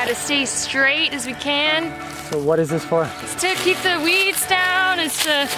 to stay straight as we can. So what is this for? It's to keep the weeds down, it's to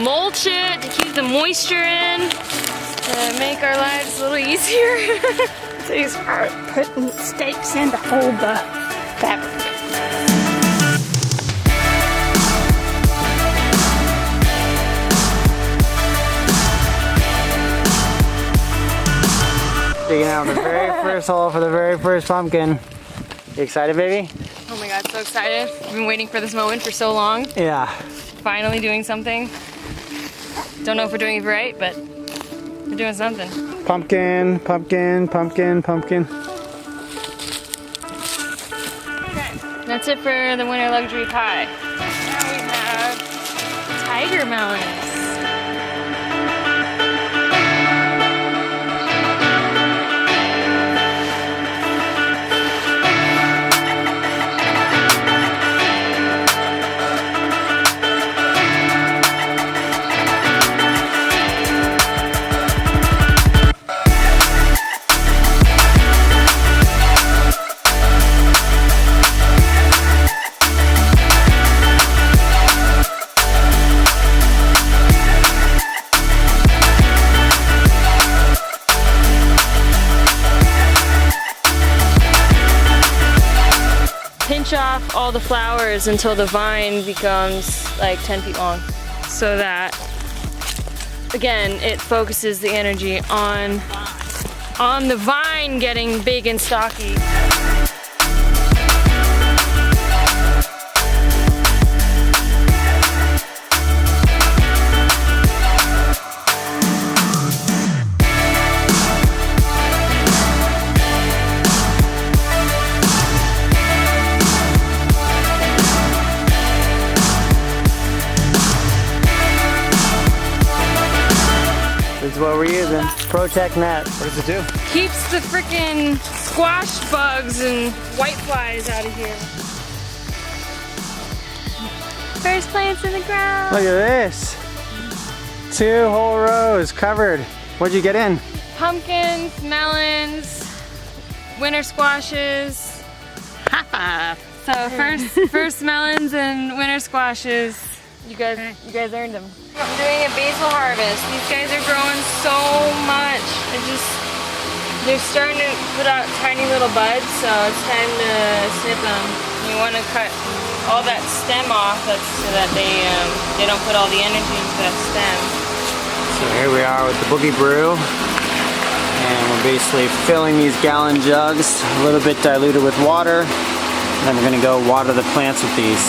mulch it, to keep the moisture in, to make our lives a little easier. These are putting stakes in to hold the fabric. Digging out the very first hole for the very first pumpkin. You excited, baby? Oh my god, so excited. I've been waiting for this moment for so long. Yeah. Finally doing something. Don't know if we're doing it right, but we're doing something. Pumpkin, pumpkin, pumpkin, pumpkin. Okay, that's it for the winter luxury pie. Now we have tiger melons. Pinch off all the flowers until the vine becomes like 10 feet long. So that, again, it focuses the energy on the vine getting big and stocky. This is what we're using. Protect net. What does it do? Keeps the frickin' squash bugs and whiteflies out of here. First plants in the ground. Look at this. 2 whole rows covered. What'd you get in? Pumpkins, melons, winter squashes. So first melons and winter squashes. You guys earned them. I'm doing a basil harvest. These guys are growing so much. They're starting to put out tiny little buds, so it's time to snip them. You want to cut all that stem off, so that they don't put all the energy into that stem. So here we are with the Boogie Brew. And we're basically filling these gallon jugs, a little bit diluted with water. Then we're gonna go water the plants with these.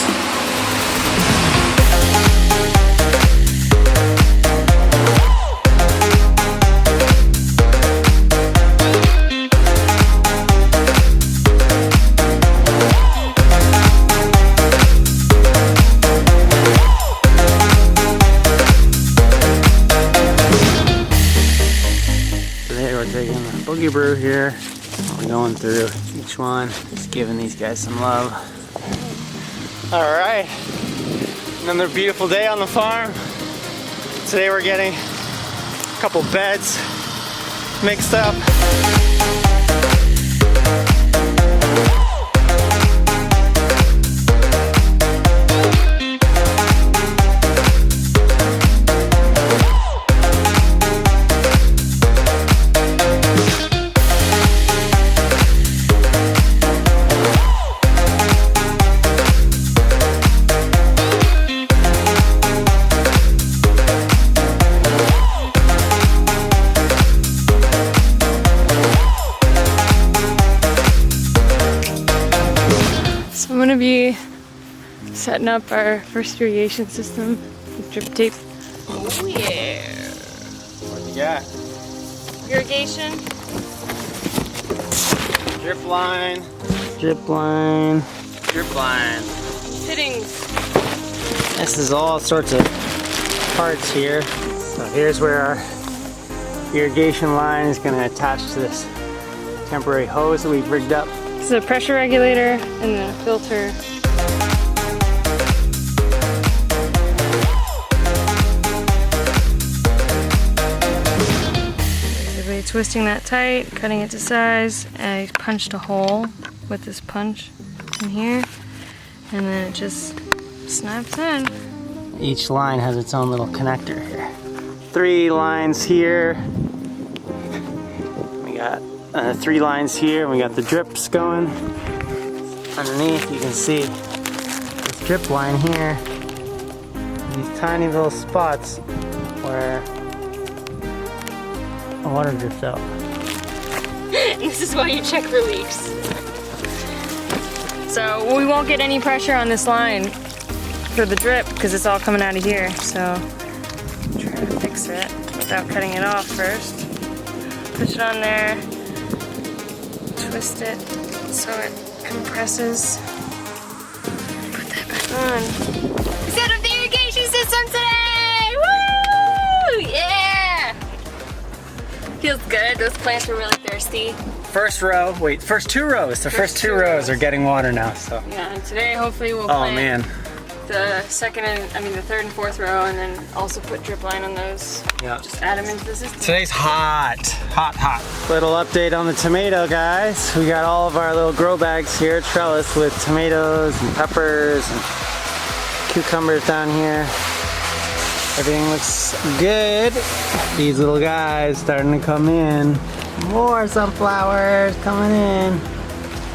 Taking the Boogie Brew here. We're going through each one, just giving these guys some love. All right, another beautiful day on the farm. Today we're getting a couple beds mixed up. I'm gonna be setting up our first irrigation system with drip tape. Oh yeah! What you got? Irrigation. Drip line. Drip line. Drip line. Fittings. This is all sorts of parts here. So here's where our irrigation line is going to attach to this temporary hose that we've rigged up. This is a pressure regulator and the filter. Basically twisting that tight, cutting it to size, and I punched a hole with this punch in here, and then it just snaps in. Each line has its own little connector here. 3 lines here. We got 3 lines here, and we got the drips going. Underneath, you can see this drip line here. These tiny little spots where the water drips out. This is why you check for leaks. So we won't get any pressure on this line for the drip because it's all coming out of here. So try to fix it without cutting it off first. Push it on there, twist it so it compresses. Put that back on. Set up the irrigation system today! Woo! Yeah! Feels good. Those plants are really thirsty. First 2 rows. The first two rows are getting water now, so. Yeah, and today hopefully we'll Oh plant man. the third and fourth row, and then also put drip line on those. Yeah. Just add them into the system. Today's hot. Hot. Little update on the tomato, guys. We got all of our little grow bags here, trellis with tomatoes and peppers and cucumbers down here. Everything looks good. These little guys starting to come in. More sunflowers coming in.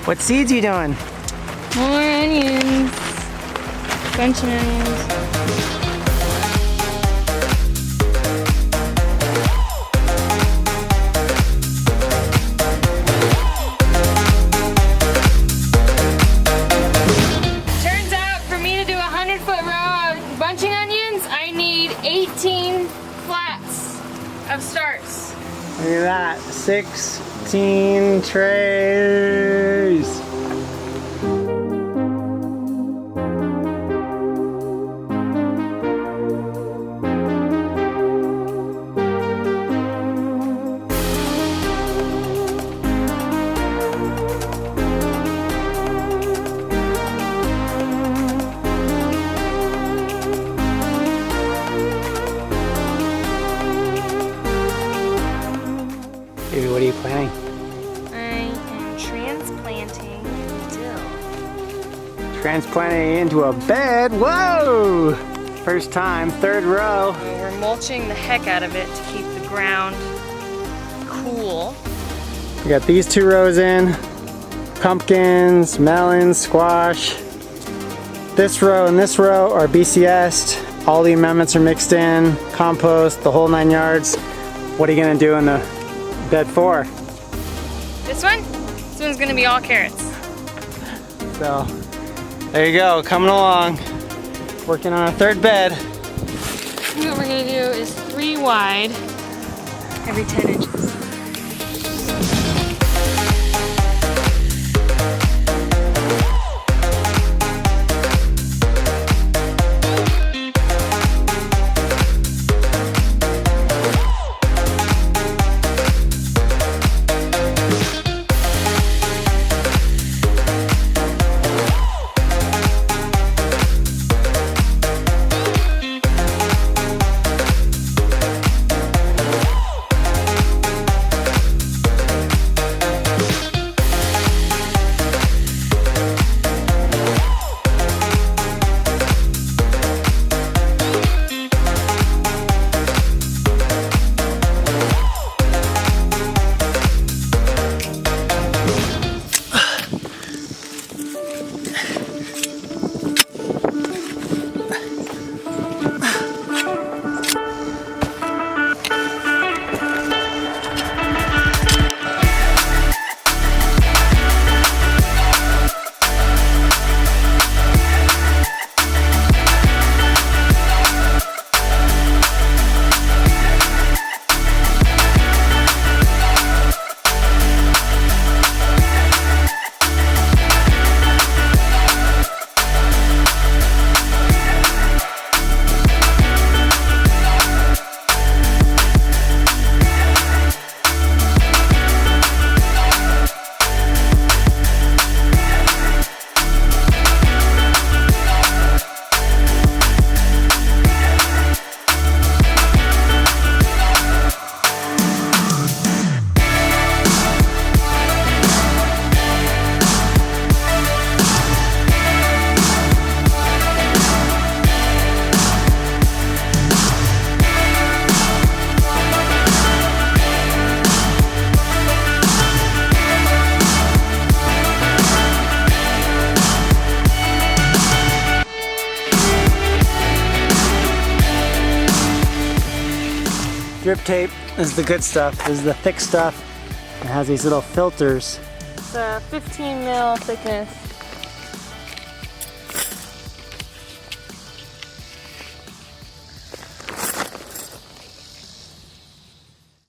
What seeds you doing? More onions. Bunch of onions. Turns out for me to do a 100-foot row of bunching onions, I need 18 flats of starts. Look at that, 16 trays. Baby, what are you planting? I am transplanting dill. Transplanting it into a bed. Whoa! First time, 3rd row. We're mulching the heck out of it to keep the ground cool. We got these 2 rows in. Pumpkins, melons, squash. This row and this row are BCS'd. All the amendments are mixed in. Compost, the whole 9 yards. What are you gonna do in the bed 4? This one? This one's gonna be all carrots. So, there you go, coming along. Working on a 3rd bed. What we're gonna do is 3 wide every 10 inches. Drip tape is the good stuff. This is the thick stuff. It has these little filters. It's a 15 mil thickness.